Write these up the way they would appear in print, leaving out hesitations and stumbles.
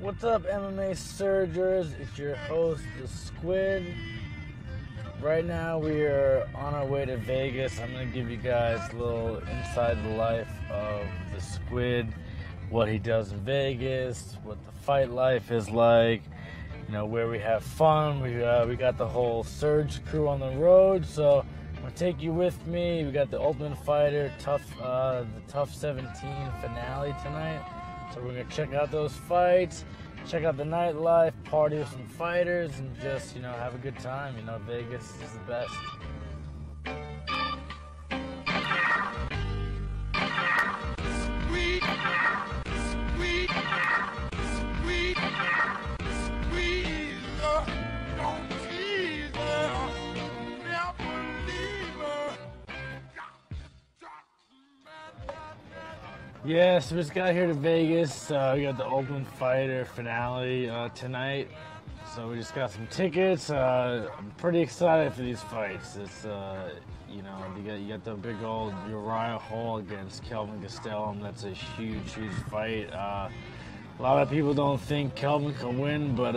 What's up, MMA Surgers? It's your host, the Squid. Right now, we are on our way to Vegas. I'm going to give you guys a little inside the life of the Squid, what he does in Vegas, what the fight life is like, you know, where we have fun. We got the whole Surge crew on the road, so I'm going to take you with me. We got the Ultimate Fighter, the Tough 17 finale tonight. So we're going to check out those fights, check out the nightlife, party with some fighters, and just, you know, have a good time. You know, Vegas is the best. Yeah, so we just got here to Vegas. We got the Ultimate Fighter finale tonight. So we just got some tickets. I'm pretty excited for these fights. It's, you know, you got the big old Uriah Hall against Kelvin Gastelum. That's a huge fight. A lot of people don't think Kelvin can win, but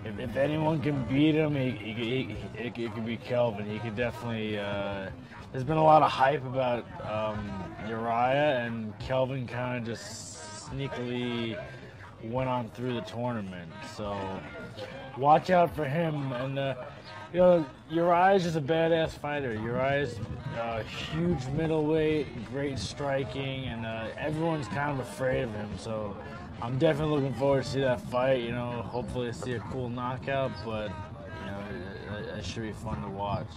if anyone can beat him, it could be Kelvin. He could definitely. There's been a lot of hype about Uriah, and Kelvin kind of just sneakily went on through the tournament. So watch out for him. And you know, Uriah's just a badass fighter. Uriah's huge middleweight, great striking, and everyone's kind of afraid of him. So I'm definitely looking forward to see that fight. You know, hopefully see a cool knockout, but you know, it should be fun to watch.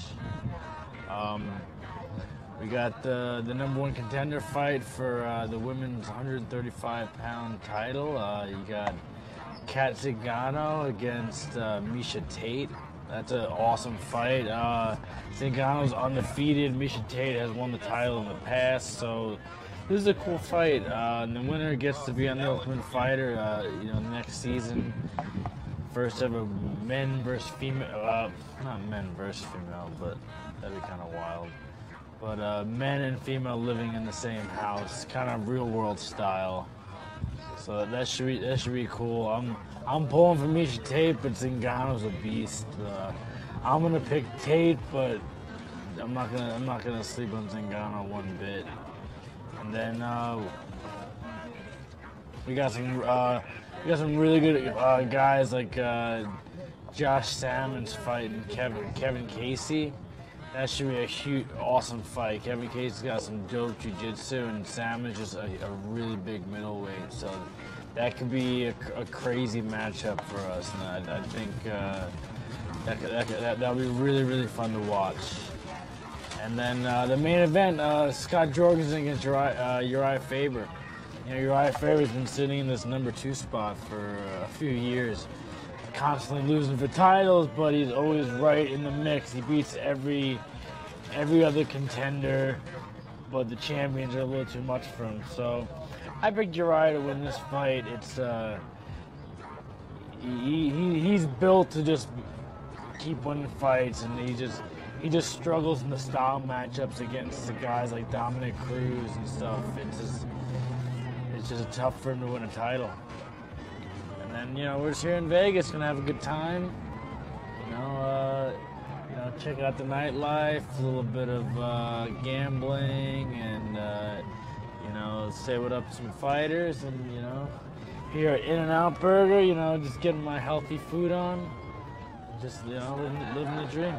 We got the number one contender fight for the women's 135-pound title. You got Kat Zingano against Miesha Tate. That's an awesome fight. Zingano's undefeated. Miesha Tate has won the title in the past, so this is a cool fight. And the winner gets to be on the Ultimate Fighter, you know, next season. First ever men versus female, not men versus female, but that'd be kind of wild. But men and female living in the same house, kind of real world style. So that should be cool. I'm pulling for Miesha Tate, but Zingano's a beast. I'm gonna pick Tate, but I'm not gonna sleep on Zingano one bit. And then we got some really good guys like Josh Salmon's fighting Kevin Casey. That should be a huge, awesome fight. Kevin Casey's got some dope jiu-jitsu, and Salmon's just a really big middleweight. So that could be a crazy matchup for us, and I think that'll be really fun to watch. And then the main event, Scott Jorgensen against Uriah Faber. You know, Uriah Faber's been sitting in this number 2 spot for a few years, constantly losing for titles, but he's always right in the mix. He beats every other contender, but the champions are a little too much for him. So I picked Uriah to win this fight. It's he's built to just keep winning fights, and he just struggles in the style matchups against the guys like Dominic Cruz and stuff. It's just tough for him to win a title. And then, you know, we're just here in Vegas, gonna have a good time. You know, check out the nightlife, a little bit of gambling, and you know, say what up to some fighters, and you know, here at In-N-Out Burger, you know, just getting my healthy food on, just, you know, living the dream.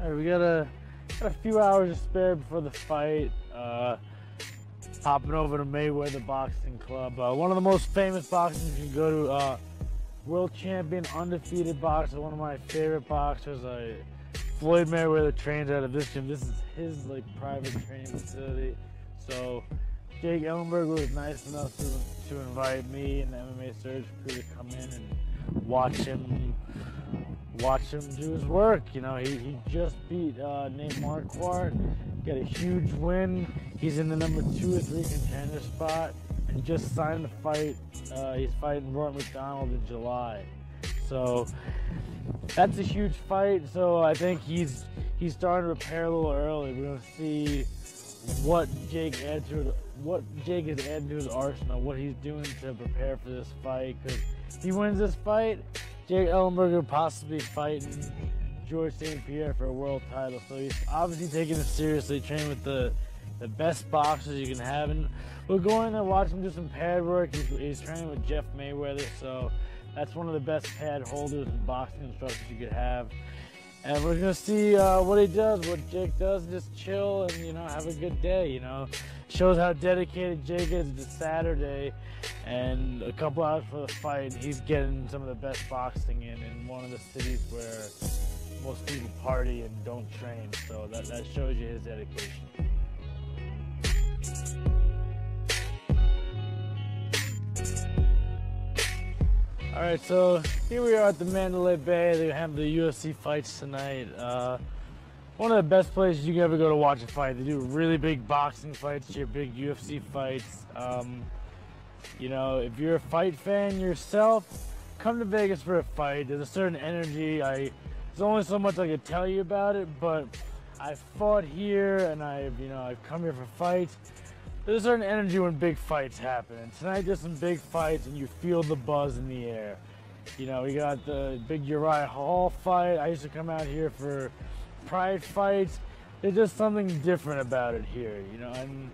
We got a few hours to spare before the fight. Hopping over to Mayweather Boxing Club, one of the most famous boxers you can go to. World champion, undefeated boxer, one of my favorite boxers. Floyd Mayweather trains out of this gym. This is his like private training facility. So Jake Ellenberg was nice enough to invite me and the MMA Surge crew to come in and watch him do his work. You know, he just beat Nate Marquardt. got a huge win. He's in the number 2 or 3 contender spot and just signed the fight. He's fighting Roy McDonald in July. So that's a huge fight. So I think he's starting to prepare a little early. We're gonna see what Jake has added to his arsenal, what he's doing to prepare for this fight. Because if he wins this fight, Jake Ellenberger possibly fighting George St. Pierre for a world title. So he's obviously taking it seriously, training with the best boxers you can have. And we're going to watch him do some pad work. He's training with Jeff Mayweather, so that's one of the best pad holders and boxing instructors you could have. And we're gonna see what he does, what Jake does, just chill and have a good day. Shows how dedicated Jake is to Saturday, and a couple hours for the fight, he's getting some of the best boxing in one of the cities where most people party and don't train. So that shows you his dedication. All right, so here we are at the Mandalay Bay. They have the UFC fights tonight. One of the best places you can ever go to watch a fight. They do really big boxing fights, big UFC fights. If you're a fight fan yourself, come to Vegas for a fight. There's a certain energy. There's only so much I can tell you about it, but I've fought here and I've come here for fights. There's a certain energy when big fights happen. And tonight there's some big fights and you feel the buzz in the air. We got the big Uriah Hall fight. I used to come out here for Pride fights. There's just something different about it here, and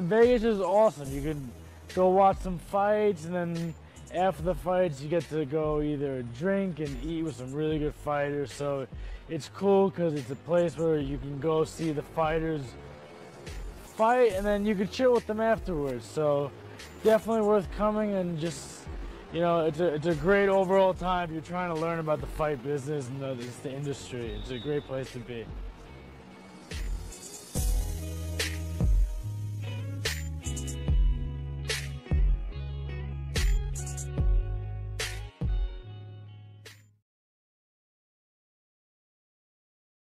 Vegas is awesome. You can go watch some fights, and then after the fights you get to go either drink and eat with some really good fighters. So it's cool because it's a place where you can go see the fighters fight, and then you can chill with them afterwards. So definitely worth coming, and just it's a great overall time if you're trying to learn about the fight business and the industry. It's a great place to be.